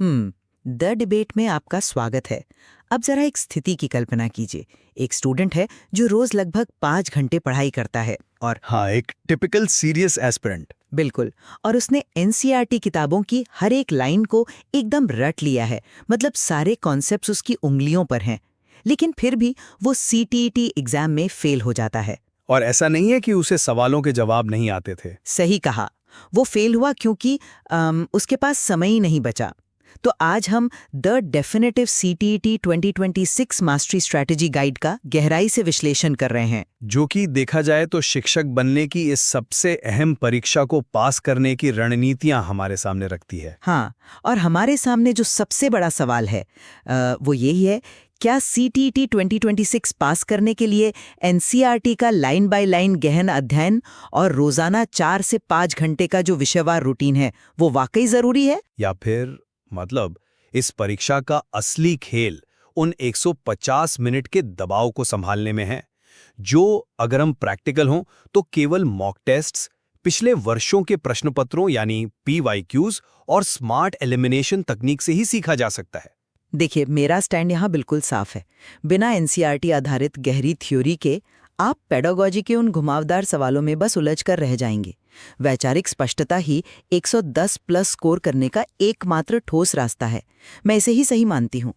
The debate में आपका स्वागत है। अब जरा एक स्थिति की कल्पना कीजिए। एक स्टूडेंट है जो रोज लगभग 5 घंटे पढ़ाई करता है और हाँ, एक टिपिकल सीरियस एस्पिरेंट। बिल्कुल, और उसने एनसीईआरटी किताबों की हर एक लाइन को एकदम रट लिया है। मतलब सारे कॉन्सेप्ट्स उसकी उंगलियों पर हैं, लेकिन फिर भी वो सीटीईटी एग्जाम में फेल हो जाता है। और ऐसा नहीं है कि उसे सवालों के जवाब नहीं आते थे। सही कहा, वो फेल हुआ क्योंकि उसके पास समय ही नहीं बचा। तो आज हम the definitive CTET 2026 mastery strategy guide का गहराई से विश्लेषण कर रहे हैं, जो कि देखा जाए तो शिक्षक बनने की इस सबसे अहम परीक्षा को पास करने की रणनीतियां हमारे सामने रखती है। हाँ। और हमारे सामने जो सबसे बड़ा सवाल है वो यही है, क्या सीटीईटी 2026 पास करने के लिए एनसीईआरटी का लाइन बाय लाइन गहन अध्ययन और रोजाना 4 से 5 घंटे का जो विषयवार रूटीन है वो वाकई जरूरी है? या फिर मतलब इस परीक्षा का असली खेल उन 150 मिनट के दबाव को संभालने में है, जो अगर हम प्रैक्टिकल हों तो केवल मॉक टेस्ट्स, पिछले वर्षों के प्रश्नपत्रों यानी PYQs और स्मार्ट एलिमिनेशन तकनीक से ही सीखा जा सकता है। देखिए, मेरा स्टैंड यहाँ बिल्कुल साफ है। बिना एनसीईआरटी आधारित गहरी थ्योरी के आप पेडागोजी के उन घुमावदार सवालों में बस उलझ कर रह जाएंगे। वैचारिक स्पष्टता ही 110 प्लस स्कोर करने का एकमात्र ठोस रास्ता है। मैं इसे ही सही मानती हूँ।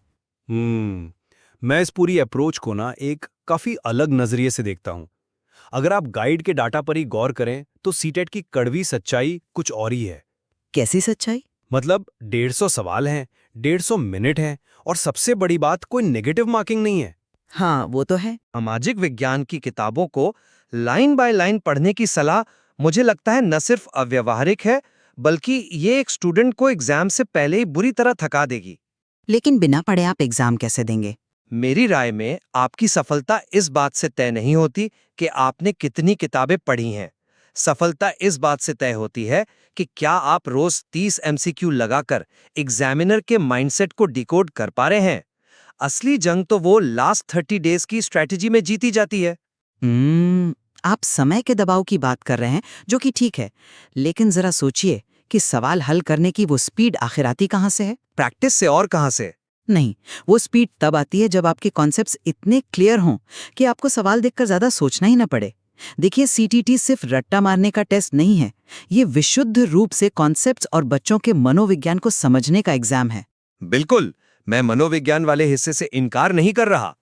मैं इस पूरी अप्रोच को ना एक काफी अलग नजरिए से देखता हूँ। अगर आप गाइड के डाटा पर ही गौर करें तो सीटेट की कड़वी सच्चाई कुछ और ही है। कैसी सच्चाई? मतलब 150 सवाल हैं, 150 मिनट हैं और सबसे बड़ी बात, कोई नेगेटिव मार्किंग नहीं है। हाँ, वो तो है। सामाजिक विज्ञान की किताबों को लाइन बाय लाइन पढ़ने की सलाह मुझे लगता है न सिर्फ अव्यवहारिक है, बल्कि ये एक स्टूडेंट को एग्जाम से पहले ही बुरी तरह थका देगी। लेकिन बिना पढ़े आप एग्जाम कैसे देंगे? मेरी राय में आपकी सफलता इस बात से तय नहीं होती कि आपने कितनी किताबें पढ़ी हैं। सफलता इस बात से तय होती है कि क्या आप रोज 30 MCQ लगाकर एग्जामिनर के माइंडसेट को डिकोड कर पा रहे हैं। असली जंग तो वो लास्ट 30 डेज की स्ट्रैटेजी में जीती जाती है। आप समय के दबाव की बात कर रहे हैं, जो कि ठीक है, लेकिन जरा सोचिए कि सवाल हल करने की वो स्पीड आखिर आती कहाँ से है? प्रैक्टिस से और कहां से। नहीं, वो स्पीड तब आती है जब आपके कॉन्सेप्ट्स इतने क्लियर हों कि आपको सवाल देखकर ज्यादा सोचना ही ना पड़े। देखिए, सीटीटी सिर्फ रट्टा मारने का टेस्ट नहीं है, ये विशुद्ध रूप से कॉन्सेप्ट्स और बच्चों के मनोविज्ञान को समझने का एग्जाम है। बिल्कुल, मैं मनोविज्ञान वाले हिस्से से इनकार नहीं कर रहा।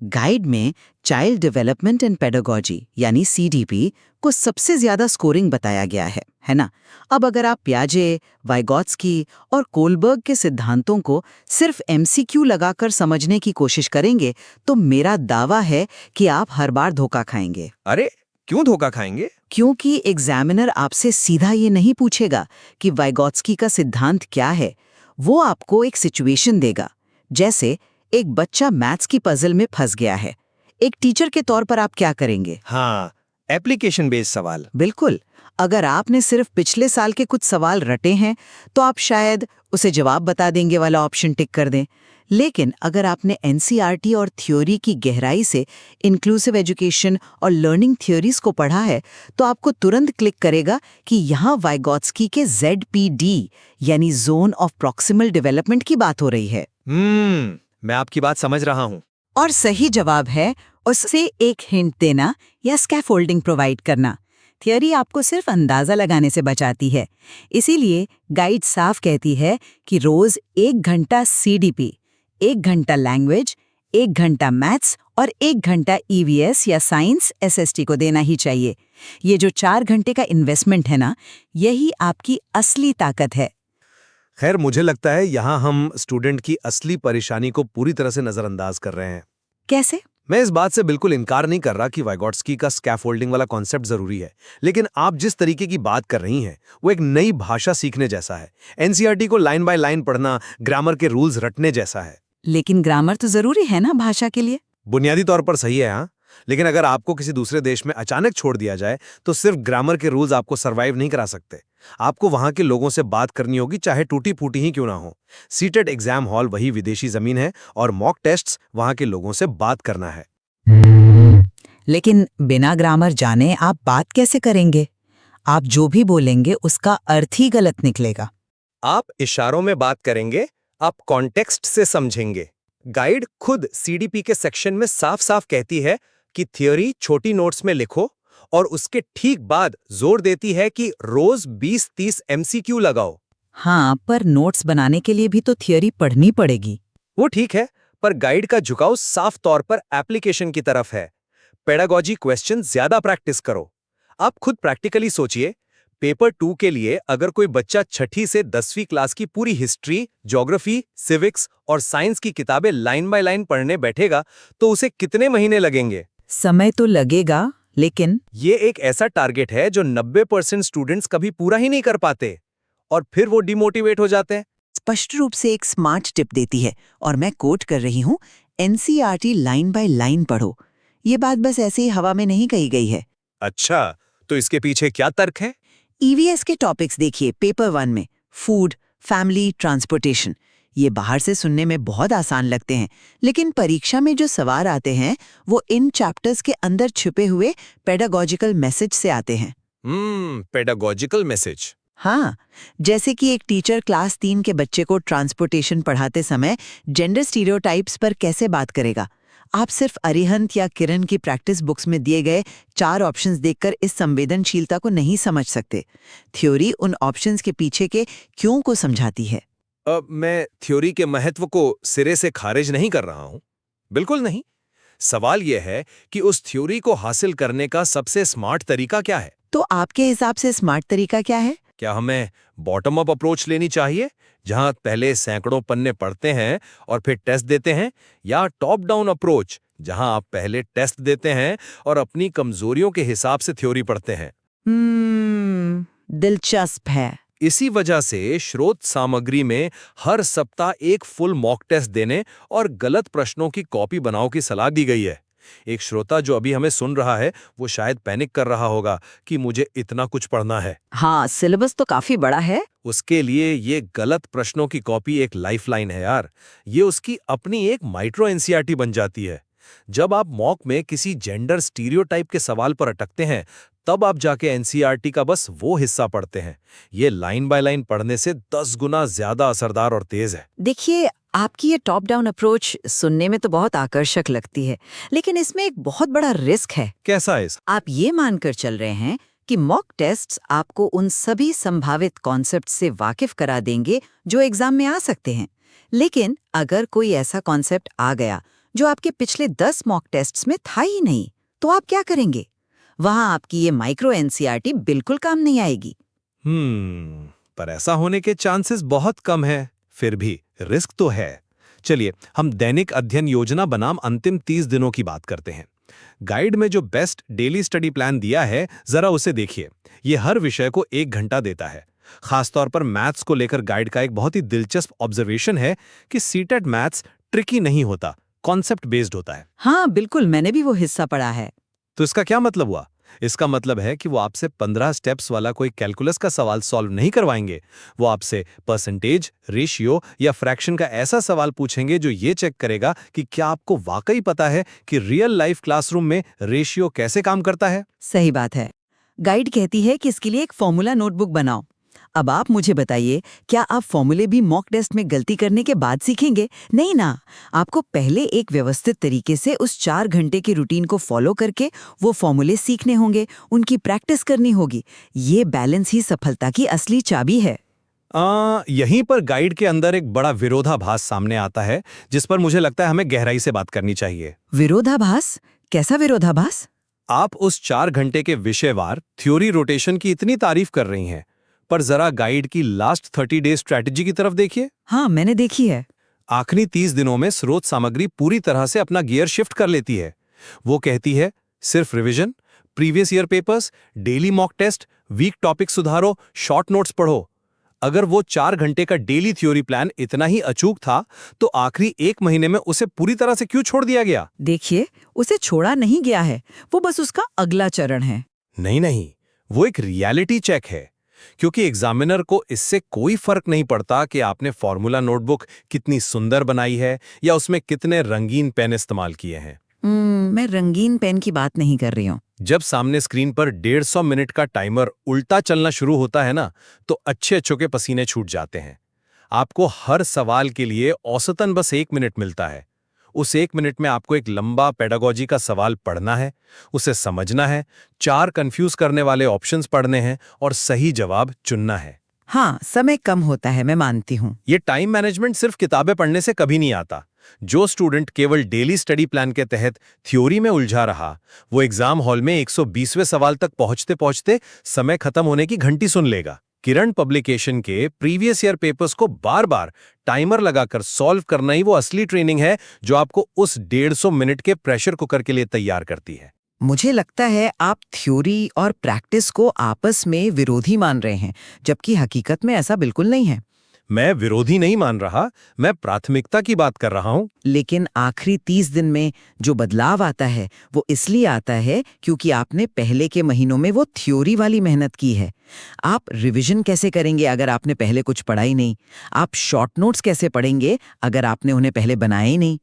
गाइड में चाइल्ड डेवलपमेंट एंड पेडागोजी यानी CDP को सबसे ज्यादा स्कोरिंग बताया गया है ना? अब अगर आप पियाजे, वाइगोत्स्की और कोलबर्ग के सिद्धांतों को सिर्फ MCQ लगाकर समझने की कोशिश करेंगे तो मेरा दावा है कि आप हर बार धोखा खाएंगे। अरे, क्यों धोखा खाएंगे? क्योंकि एग्जामिनर आपसे सीधा ये नहीं पूछेगा कि वाइगोत्स्की का सिद्धांत क्या है। वो आपको एक सिचुएशन देगा, जैसे एक बच्चा मैथ्स की पजल में फंस गया है। एक टीचर के तौर पर आप क्या करेंगे? हाँ, एप्लीकेशन बेस्ड सवाल। बिल्कुल। अगर आपने सिर्फ पिछले साल के कुछ सवाल रटे हैं तो आप शायद उसे जवाब बता देंगे वाला ऑप्शन टिक कर दें। लेकिन अगर आपने एनसीईआरटी और थ्योरी की गहराई से इंक्लूसिव एजुकेशन और लर्निंग थ्योरीज को पढ़ा है तो आपको तुरंत क्लिक करेगा कि यहाँ वाइगोत्स्की के ZPD यानी जोन ऑफ प्रॉक्सिमल डेवलपमेंट की बात हो रही है। मैं आपकी बात समझ रहा हूँ। और सही जवाब है उससे एक हिंट देना या स्कैफोल्डिंग प्रोवाइड करना। थियरी आपको सिर्फ अंदाजा लगाने से बचाती है। इसीलिए गाइड साफ कहती है कि रोज 1 घंटा CDP, 1 घंटा लैंग्वेज, 1 घंटा मैथ्स और 1 घंटा EVS या साइंस SST को देना ही चाहिए। ये जो 4 घंटे का इन्वेस्टमेंट है ना, यही आपकी असली ताकत है। खैर, मुझे लगता है यहाँ हम स्टूडेंट की असली परेशानी को पूरी तरह से नजरअंदाज कर रहे हैं। कैसे? मैं इस बात से बिल्कुल इनकार नहीं कर रहा कि वाइगोत्स्की का स्कैफोल्डिंग वाला कॉन्सेप्ट जरूरी है, लेकिन आप जिस तरीके की बात कर रही हैं वो एक नई भाषा सीखने जैसा है। एनसीईआरटी को लाइन बाय लाइन पढ़ना ग्रामर के रूल्स रटने जैसा है। लेकिन ग्रामर तो जरूरी है ना भाषा के लिए? बुनियादी तौर पर सही है, हाँ, लेकिन अगर आपको किसी दूसरे देश में अचानक छोड़ दिया जाए तो सिर्फ ग्रामर के रूल्स आपको सर्वाइव नहीं करा सकते। आपको वहां के लोगों से बात करनी होगी, चाहे टूटी फूटी ही क्यों ना हो। सीटेट एग्जाम हॉल वही विदेशी जमीन है और मॉक टेस्ट्स वहां के लोगों से बात करना है। लेकिन बिना ग्रामर जाने आप बात कैसे करेंगे? आप जो भी बोलेंगे उसका अर्थ ही गलत निकलेगा। आप इशारों में बात करेंगे, आप कॉन्टेक्स्ट से समझेंगे। गाइड खुद सीडीपी के सेक्शन में साफ साफ कहती है कि थ्योरी छोटी नोट्स में लिखो और उसके ठीक बाद जोर देती है कि रोज 20-30 एमसीक्यू लगाओ। हाँ, पर नोट्स बनाने के लिए भी तो थियोरी पढ़नी पड़ेगी। वो ठीक है, पर गाइड का झुकाव साफ तौर पर एप्लीकेशन की तरफ है। पेडागोजी क्वेश्चन ज्यादा प्रैक्टिस करो। आप खुद प्रैक्टिकली सोचिए, पेपर 2 के लिए अगर कोई बच्चा 6ठी से 10वीं क्लास की पूरी हिस्ट्री, ज्योग्राफी, सिविक्स और साइंस की किताबें लाइन बाय लाइन पढ़ने बैठेगा तो उसे कितने महीने लगेंगे? समय तो लगेगा, लेकिन ये एक ऐसा टारगेट है जो 90% स्टूडेंट्स कभी पूरा ही नहीं कर पाते और फिर वो डिमोटिवेट हो जाते हैं। स्पष्ट रूप से एक स्मार्ट टिप देती है और मैं कोट कर रही हूँ, एनसीईआरटी लाइन बाय लाइन पढ़ो। ये बात बस ऐसे ही हवा में नहीं कही गई है। अच्छा, तो इसके पीछे क्या तर्क है? ईवीएस के टॉपिक्स देखिए, पेपर 1 में फूड, फैमिली, ट्रांसपोर्टेशन। ये बाहर से सुनने में बहुत आसान लगते हैं, लेकिन परीक्षा में जो सवाल आते हैं वो इन चैप्टर्स के अंदर छुपे हुए पेडागोजिकल मैसेज से आते हैं। Pedagogical message. हाँ, जैसे कि एक टीचर क्लास 3 के बच्चे को ट्रांसपोर्टेशन पढ़ाते समय जेंडर स्टीरियोटाइप्स पर कैसे बात करेगा। आप सिर्फ अरिहंत या किरण की प्रैक्टिस बुक्स में दिए गए 4 ऑप्शंस देखकर इस संवेदनशीलता को नहीं समझ सकते। थ्योरी उन ऑप्शंस के पीछे के क्यों को समझाती है। अब मैं थ्योरी के महत्व को सिरे से खारिज नहीं कर रहा हूं, बिल्कुल नहीं। सवाल यह है कि उस थ्योरी को हासिल करने का सबसे स्मार्ट तरीका क्या है। तो आपके हिसाब से स्मार्ट तरीका क्या है? क्या हमें बॉटम अप अप्रोच लेनी चाहिए, जहां पहले सैकड़ों पन्ने पढ़ते हैं और फिर टेस्ट देते हैं, या टॉप डाउन अप्रोच जहां आप पहले टेस्ट देते हैं और अपनी कमजोरियों के हिसाब से थ्योरी पढ़ते हैं? दिलचस्प है। इसी वजह से स्रोत सामग्री में हर सप्ताह एक फुल मॉक टेस्ट देने और गलत प्रश्नों की कॉपी बनाओ की सलाह दी गई है। एक श्रोता जो अभी हमें सुन रहा है वो शायद पैनिक कर रहा होगा कि मुझे इतना कुछ पढ़ना है। हाँ, सिलेबस तो काफी बड़ा है। उसके लिए ये गलत प्रश्नों की कॉपी एक लाइफलाइन है यार। ये उसकी अपनी एक माइक्रो एनसीईआरटी बन जाती है। जब आप मॉक में किसी जेंडर स्टीरियोटाइप के सवाल पर अटकते हैं तब आप जाके एनसीईआरटी का बस वो हिस्सा पढ़ते हैं। ये लाइन बाय लाइन पढ़ने से 10 गुना ज्यादा असरदार और तेज है। देखिए, आपकी ये टॉप डाउन अप्रोच सुनने में तो बहुत आकर्षक लगती है, लेकिन इसमें एक बहुत बड़ा रिस्क है। कैसा है? आप ये मानकर चल रहे हैं कि मॉक टेस्ट्स आपको उन सभी संभावित कॉन्सेप्ट से वाकिफ करा देंगे जो एग्जाम में आ सकते हैं। लेकिन अगर कोई ऐसा कॉन्सेप्ट आ गया जो आपके पिछले 10 मॉक टेस्ट्स में था ही नहीं, तो आप क्या करेंगे? वहां आपकी ये माइक्रो एनसीईआरटी बिल्कुल काम नहीं आएगी। पर ऐसा होने के चांसेस बहुत कम है। फिर भी रिस्क तो है। चलिए हम दैनिक अध्ययन योजना बनाम अंतिम 30 दिनों की बात करते हैं। गाइड में जो बेस्ट डेली स्टडी प्लान दिया है, जरा उसे देखिए। ये हर विषय को 1 घंटा देता है। खासतौर पर मैथ्स को लेकर गाइड का एक बहुत ही दिलचस्प ऑब्जर्वेशन है कि सीटेट मैथ्स ट्रिकी नहीं होता, कॉन्सेप्ट बेस्ड होता है। हाँ बिल्कुल, मैंने भी वो हिस्सा पढ़ा है। तो इसका क्या मतलब हुआ? इसका मतलब है कि वो आपसे 15 स्टेप्स वाला कोई कैलकुलस का सवाल सॉल्व नहीं करवाएंगे। वो आपसे परसेंटेज, रेशियो या फ्रैक्शन का ऐसा सवाल पूछेंगे जो ये चेक करेगा कि क्या आपको वाकई पता है कि रियल लाइफ क्लासरूम में रेशियो कैसे काम करता है। सही बात है। गाइड कहती है कि इसके लिए एक फॉर्मूला नोटबुक बनाओ। अब आप मुझे बताइए, क्या आप फॉर्मूले भी मॉक टेस्ट में गलती करने के बाद सीखेंगे? नहीं ना, आपको पहले एक व्यवस्थित तरीके से उस 4 घंटे की रूटीन को फॉलो करके वो फॉर्मूले सीखने होंगे, उनकी प्रैक्टिस करनी होगी। ये बैलेंस ही सफलता की असली चाबी है। यहीं पर गाइड के अंदर एक बड़ा विरोधाभास सामने आता है, जिस पर मुझे लगता है हमें गहराई से बात करनी चाहिए। विरोधाभास? कैसा विरोधाभास? आप उस 4 घंटे के विषयवार थ्योरी रोटेशन की इतनी तारीफ कर रही हैं, पर जरा गाइड की लास्ट 30 डे स्ट्रैटेजी की तरफ देखिए। हाँ, मैंने देखी है। आखिरी 30 दिनों में स्रोत सामग्री पूरी तरह से अपना गियर शिफ्ट कर लेती है। वो कहती है सिर्फ revision, previous year papers, daily mock test, weak topic सुधारो, शॉर्ट नोट्स पढ़ो। अगर वो 4 घंटे का डेली थ्योरी प्लान इतना ही अचूक था तो आखिरी 1 महीने में उसे पूरी तरह से क्यों छोड़ दिया गया? देखिए, उसे छोड़ा नहीं गया है, वो बस उसका अगला चरण है। नहीं, वो एक रियलिटी चेक है। क्योंकि एग्जामिनर को इससे कोई फर्क नहीं पड़ता कि आपने फॉर्मूला नोटबुक कितनी सुंदर बनाई है या उसमें कितने रंगीन पेन इस्तेमाल किए हैं। मैं रंगीन पेन की बात नहीं कर रही हूँ। जब सामने स्क्रीन पर 150 मिनट का टाइमर उल्टा चलना शुरू होता है ना, तो अच्छे के पसीने छूट जाते हैं। आपको हर सवाल के लिए औसतन बस 1 मिनट मिलता है। उस 1 मिनट में आपको एक लंबा पेडागोजी का सवाल पढ़ना है, उसे समझना है, 4 कंफ्यूज करने वाले ऑप्शंस पढ़ने हैं और सही जवाब चुनना है। हाँ, समय कम होता है, मैं मानती हूँ। ये टाइम मैनेजमेंट सिर्फ किताबें पढ़ने से कभी नहीं आता। जो स्टूडेंट केवल डेली स्टडी प्लान के तहत थ्योरी में उलझा रहा, वो एग्जाम हॉल में 120वें सवाल तक पहुंचते पहुंचते समय खत्म होने की घंटी सुन लेगा। किरण पब्लिकेशन के प्रीवियस ईयर पेपर्स को बार बार टाइमर लगाकर सॉल्व करना ही वो असली ट्रेनिंग है जो आपको उस 150 मिनट के प्रेशर कुकर के लिए तैयार करती है। मुझे लगता है आप थ्योरी और प्रैक्टिस को आपस में विरोधी मान रहे हैं, जबकि हकीकत में ऐसा बिल्कुल नहीं है। मैं विरोधी नहीं मान रहा, मैं प्राथमिकता की बात कर रहा हूं। लेकिन आखिरी 30 दिन में जो बदलाव आता है वो इसलिए आता है क्योंकि आपने पहले के महीनों में वो थ्योरी वाली मेहनत की है। आप रिवीजन कैसे करेंगे अगर आपने पहले कुछ पढ़ा ही नहीं? आप शॉर्ट नोट्स कैसे पढ़ेंगे अगर आपने उन्हें पहले बनाया ही नहीं?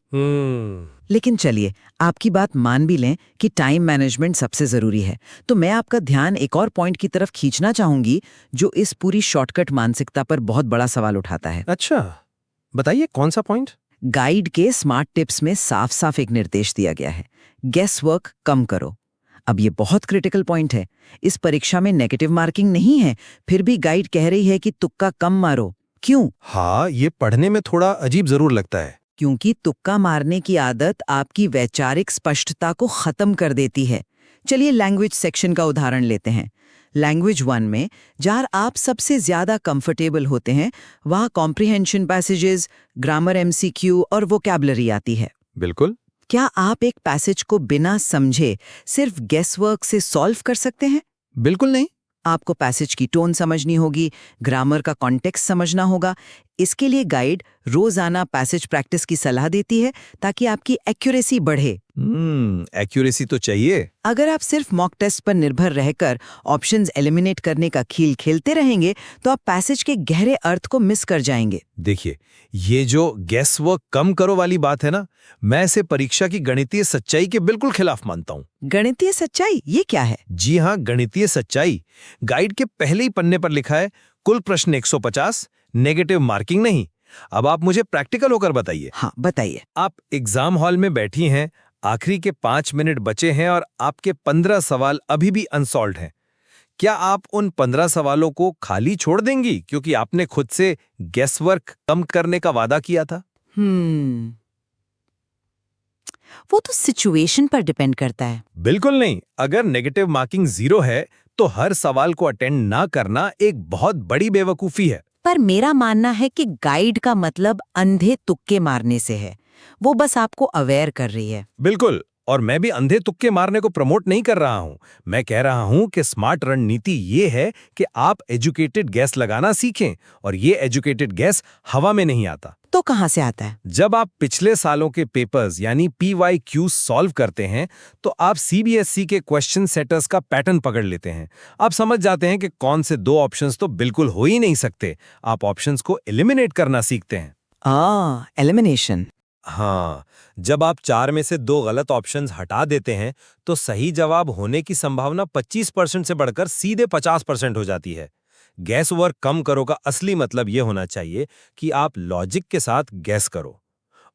लेकिन चलिए, आपकी बात मान भी लें कि टाइम मैनेजमेंट सबसे जरूरी है, तो मैं आपका ध्यान एक और पॉइंट की तरफ खींचना चाहूंगी जो इस पूरी शॉर्टकट मानसिकता पर बहुत बड़ा सवाल उठाता है। अच्छा, बताइए कौन सा पॉइंट? गाइड के स्मार्ट टिप्स में साफ साफ एक निर्देश दिया गया है, गेस वर्क कम करो। अब ये बहुत क्रिटिकल पॉइंट है। इस परीक्षा में नेगेटिव मार्किंग नहीं है, फिर भी गाइड कह रही है कि तुक्का कम मारो। क्यों? हाँ, ये पढ़ने में थोड़ा अजीब जरूर लगता है। क्योंकि तुक्का मारने की आदत आपकी वैचारिक स्पष्टता को खत्म कर देती है। चलिए लैंग्वेज सेक्शन का उदाहरण लेते हैं। लैंग्वेज 1 में जहाँ आप सबसे ज्यादा कंफर्टेबल होते हैं, वहाँ कॉम्प्रिहेंशन पैसेजेस, ग्रामर एमसीक्यू और वोकैबुलरी आती है। बिल्कुल। क्या आप एक पैसेज को बिना समझे सिर्फ गेस वर्क से सॉल्व कर सकते हैं? बिल्कुल नहीं। आपको पैसेज की टोन समझनी होगी, ग्रामर का कॉन्टेक्स्ट समझना होगा। इसके लिए गाइड रोजाना पैसेज प्रैक्टिस की सलाह देती है ताकि आपकी एक्यूरेसी बढ़े। एक्यूरेसी तो चाहिए। अगर आप सिर्फ मॉक टेस्ट पर निर्भर रहकर ऑप्शंस एलिमिनेट करने का खेल खेलते रहेंगे तो आप पैसेज के गहरे अर्थ को मिस कर जाएंगे। देखिए, ये जो गेस वर्क कम करो वाली बात है ना, मैं इसे परीक्षा की गणितीय सच्चाई के बिल्कुल खिलाफ मानता हूँ। गणितीय सच्चाई ये क्या है? जी हाँ, गणितीय सच्चाई। गाइड के पहले ही पन्ने पर लिखा है कुल प्रश्न 150, नेगेटिव मार्किंग नहीं। अब आप मुझे प्रैक्टिकल होकर बताइए। हाँ, बताइए। आप एग्जाम हॉल में बैठी हैं, आखिरी के 5 मिनट बचे हैं और आपके 15 सवाल अभी भी अनसॉल्व्ड हैं। क्या आप उन 15 सवालों को खाली छोड़ देंगी क्योंकि आपने खुद से गेस वर्क कम करने का वादा किया था? वो तो सिचुएशन पर डिपेंड करता है। बिल्कुल नहीं। अगर नेगेटिव मार्किंग 0 है तो हर सवाल को अटेंड ना करना एक बहुत बड़ी बेवकूफी है। पर मेरा मानना है कि गाइड का मतलब अंधे तुक्के मारने से है। वो बस आपको अवेयर कर रही है। बिल्कुल, और मैं भी अंधे तुक्के मारने को प्रमोट नहीं कर रहा हूं। मैं कह रहा हूं कि स्मार्ट रणनीति ये है कि आप एजुकेटेड गैस लगाना सीखें, और ये एजुकेटेड गैस हवा में नहीं आता। तो कहाँ से आता है? जब आप पिछले सालों के पेपर्स यानी PYQ सॉल्व करते हैं तो आप CBSE के क्वेश्चन सेटर्स का पैटर्न पकड़ लेते हैं। आप समझ जाते हैं कि कौन से 2 ऑप्शंस तो बिल्कुल हो ही नहीं सकते। आप ऑप्शंस को एलिमिनेट करना सीखते हैं। एलिमिनेशन। हाँ, जब आप 4 में से 2 गलत ऑप्शंस हटा देते हैं तो सही जवाब होने की संभावना 25% से बढ़कर सीधे 50% हो जाती है। गैस वर्क कम करो का असली मतलब यह होना चाहिए कि आप लॉजिक के साथ गैस करो,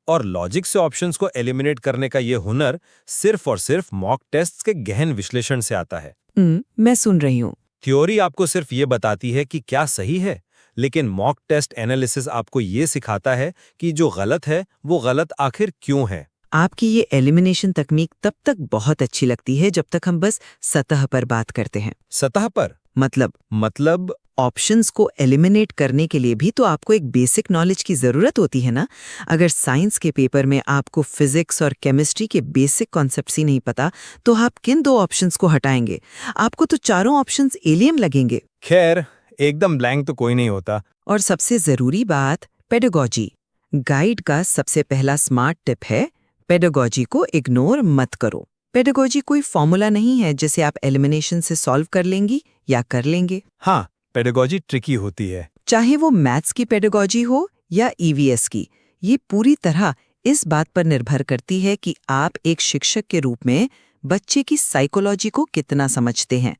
और लॉजिक से ऑप्शंस को एलिमिनेट करने का यह हुनर सिर्फ और सिर्फ मॉक टेस्ट्स के गहन विश्लेषण से आता है। मैं सुन रही हूँ। थ्योरी आपको सिर्फ ये बताती है कि क्या सही है, लेकिन मॉक टेस्ट एनालिसिस आपको ये सिखाता है कि जो गलत है वो गलत आखिर क्यों है। आपकी ये एलिमिनेशन तकनीक तब तक बहुत अच्छी लगती है जब तक हम बस सतह पर बात करते हैं। सतह पर मतलब ऑप्शंस को एलिमिनेट करने के लिए भी तो आपको एक बेसिक नॉलेज की जरूरत होती है ना। अगर साइंस के पेपर में आपको फिजिक्स और केमिस्ट्री के बेसिक कॉन्सेप्ट्स ही नहीं पता तो आप किन 2 ऑप्शंस को हटाएंगे? आपको तो चारों ऑप्शंस एलियन लगेंगे। खैर, एकदम ब्लैंक तो कोई नहीं होता। और सबसे जरूरी बात, पेडागोजी। गाइड का सबसे पहला स्मार्ट टिप है, पेडागोजी को इग्नोर मत करो। पेडागोजी कोई फॉर्मूला नहीं है जिसे आप एलिमिनेशन से सॉल्व कर लेंगी या कर लेंगे। हाँ, पेडागोजी ट्रिकी होती है। चाहे वो मैथ्स की पेडागोजी हो या EVS की, ये पूरी तरह इस बात पर निर्भर करती है कि आप एक शिक्षक के रूप में बच्चे की साइकोलॉजी को कितना समझते हैं।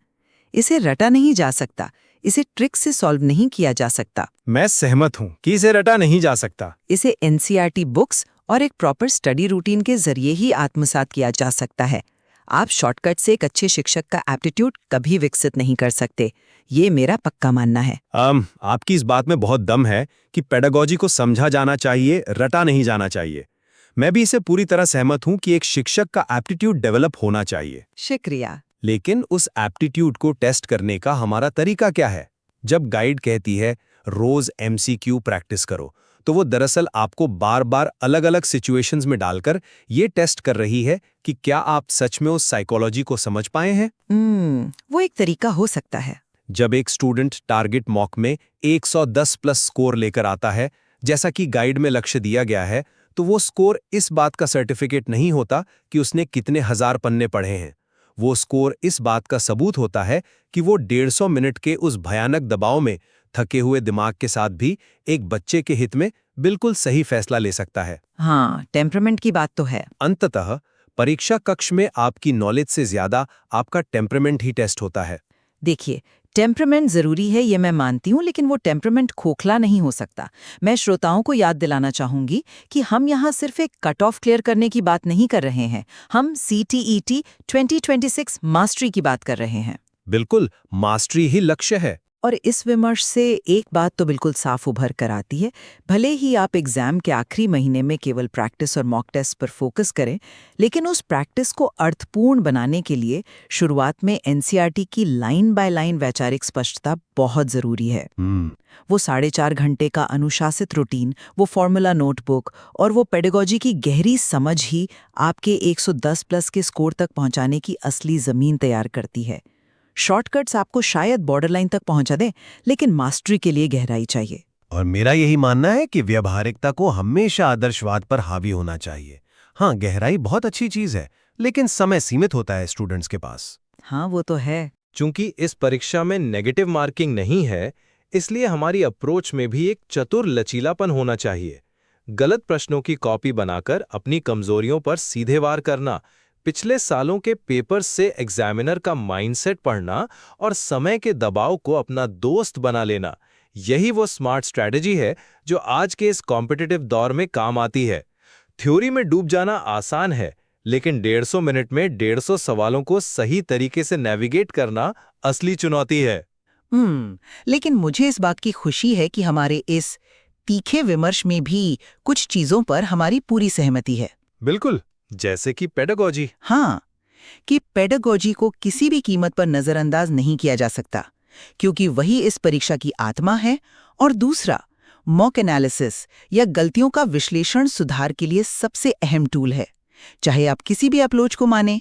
इसे रटा नहीं जा सकता, इसे ट्रिक से सॉल्व नहीं किया जा सकता। मैं सहमत हूँ कि इसे रटा नहीं जा सकता। इसे एनसीईआरटी बुक्स और एक प्रॉपर स्टडी रूटीन के जरिए ही आत्मसात किया जा सकता है। आप शॉर्टकट से एक अच्छे शिक्षक का एप्टीट्यूड कभी विकसित नहीं कर सकते, ये मेरा पक्का मानना है। आपकी इस बात में बहुत दम है कि पेडागोजी को समझा जाना चाहिए, रटा नहीं जाना चाहिए। मैं भी इसे पूरी तरह सहमत हूँ कि एक शिक्षक का एप्टीट्यूड डेवलप होना चाहिए। शुक्रिया। लेकिन उस एप्टीट्यूड को टेस्ट करने का हमारा तरीका क्या है? जब गाइड कहती है रोज एमसीक्यू प्रैक्टिस करो, तो वो दरअसल आपको बार बार अलग अलग सिचुएशंस में डालकर ये टेस्ट कर रही है कि क्या आप सच में उस साइकोलॉजी को समझ पाए हैं। वो एक तरीका हो सकता है। जब एक स्टूडेंट टारगेट मॉक में 110 प्लस स्कोर लेकर आता है, जैसा कि गाइड में लक्ष्य दिया गया है, तो वो स्कोर इस बात का सर्टिफिकेट नहीं होता कि उसने कितने हजार पन्ने पढ़े हैं। वो स्कोर इस बात का सबूत होता है कि वो 150 मिनट के उस भयानक दबाव में थके हुए दिमाग के साथ भी एक बच्चे के हित में बिल्कुल सही फैसला ले सकता है। हाँ, टेम्परामेंट की बात तो है। अंततः परीक्षा कक्ष में आपकी नॉलेज से ज्यादा आपका टेम्परामेंट ही टेस्ट होता है। देखिए, टेम्परामेंट जरूरी है, ये मैं मानती हूँ, लेकिन वो टेम्परामेंट खोखला नहीं हो सकता। मैं श्रोताओं को याद दिलाना चाहूंगी कि हम यहाँ सिर्फ एक कट ऑफ क्लियर करने की बात नहीं कर रहे हैं, हम CTET 2026 मास्टरी की बात कर रहे हैं। बिल्कुल, मास्टरी ही लक्ष्य है। और इस विमर्श से एक बात तो बिल्कुल साफ उभर कर आती है, भले ही आप एग्जाम के आखिरी महीने में केवल प्रैक्टिस और मॉक टेस्ट पर फोकस करें, लेकिन उस प्रैक्टिस को अर्थपूर्ण बनाने के लिए शुरुआत में एनसीईआरटी की लाइन बाय लाइन वैचारिक स्पष्टता बहुत जरूरी है। वो 4.5 घंटे का अनुशासित रूटीन, वो फॉर्मूला नोटबुक और वो पेडागोजी की गहरी समझ ही आपके 110 प्लस के स्कोर तक पहुंचाने की असली जमीन तैयार करती है। शॉर्टकट्स आपको शायद बॉर्डरलाइन तक पहुंचा दें, लेकिन मास्टरी के लिए गहराई चाहिए। और मेरा यही मानना है कि व्यावहारिकता को हमेशा आदर्शवाद पर हावी होना चाहिए। हाँ, गहराई बहुत अच्छी चीज है, लेकिन समय सीमित होता है स्टूडेंट्स के पास। हाँ, वो तो है। चूंकि इस परीक्षा में नेगेटिव मार्किंग नहीं है, इसलिए हमारी अप्रोच में भी एक चतुर लचीलापन होना चाहिए। गलत प्रश्नों की कॉपी बनाकर अपनी कमजोरियों पर सीधे वार करना, पिछले सालों के पेपर्स से एग्जामिनर का माइंडसेट पढ़ना और समय के दबाव को अपना दोस्त बना लेना, यही वो स्मार्ट स्ट्रैटेजी है जो आज के इस कॉम्पिटिटिव दौर में काम आती है। थ्योरी में डूब जाना आसान है, लेकिन 150 मिनट में 150 सवालों को सही तरीके से नेविगेट करना असली चुनौती है। लेकिन मुझे इस बात की खुशी है कि हमारे इस तीखे विमर्श में भी कुछ चीजों पर हमारी पूरी सहमति है। बिल्कुल, जैसे कि पेडागोजी। हाँ, कि पेडागोजी को किसी भी कीमत पर नजरअंदाज नहीं किया जा सकता, क्योंकि वही इस परीक्षा की आत्मा है। और दूसरा, मॉक एनालिसिस या गलतियों का विश्लेषण सुधार के लिए सबसे अहम टूल है। चाहे आप किसी भी अप्रोच को माने,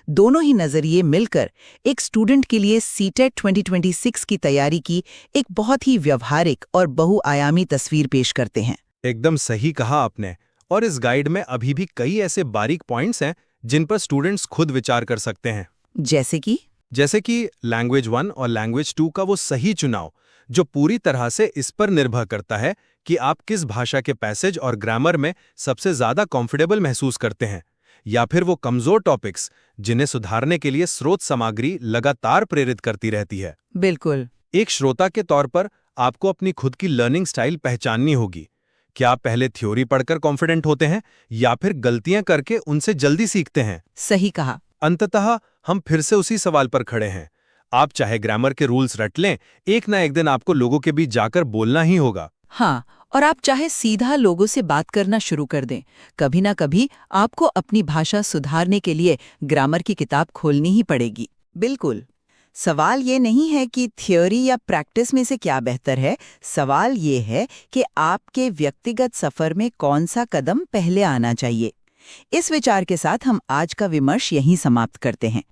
दोनों ही नजरिए मिलकर एक स्टूडेंट के लिए सीटेट 2026 की तैयारी की एक बहुत ही व्यवहारिक और बहुआयामी तस्वीर पेश करते हैं। एकदम सही कहा आपने। और इस गाइड में अभी भी कई ऐसे बारीक पॉइंट्स हैं जिन पर स्टूडेंट्स खुद विचार कर सकते हैं। जैसे कि लैंग्वेज 1 और लैंग्वेज 2 का वो सही चुनाव, जो पूरी तरह से इस पर निर्भर करता है कि आप किस भाषा के पैसेज और ग्रामर में सबसे ज्यादा कंफर्टेबल महसूस करते हैं, या फिर वो कमजोर टॉपिक्स जिन्हें सुधारने के लिए स्रोत सामग्री लगातार प्रेरित करती रहती है। बिल्कुल। एक श्रोता के तौर पर आपको अपनी खुद की लर्निंग स्टाइल पहचाननी होगी। क्या आप पहले थ्योरी पढ़कर कॉन्फिडेंट होते हैं या फिर गलतियां करके उनसे जल्दी सीखते हैं? सही कहा। अंततः हम फिर से उसी सवाल पर खड़े हैं। आप चाहे ग्रामर के रूल्स रट लें, एक ना एक दिन आपको लोगों के बीच जाकर बोलना ही होगा। हाँ, और आप चाहे सीधा लोगों से बात करना शुरू कर दें, कभी ना कभी आपको अपनी भाषा सुधारने के लिए ग्रामर की किताब खोलनी ही पड़ेगी। बिल्कुल। सवाल ये नहीं है कि थ्योरी या प्रैक्टिस में से क्या बेहतर है, सवाल ये है कि आपके व्यक्तिगत सफर में कौन सा कदम पहले आना चाहिए। इस विचार के साथ हम आज का विमर्श यहीं समाप्त करते हैं।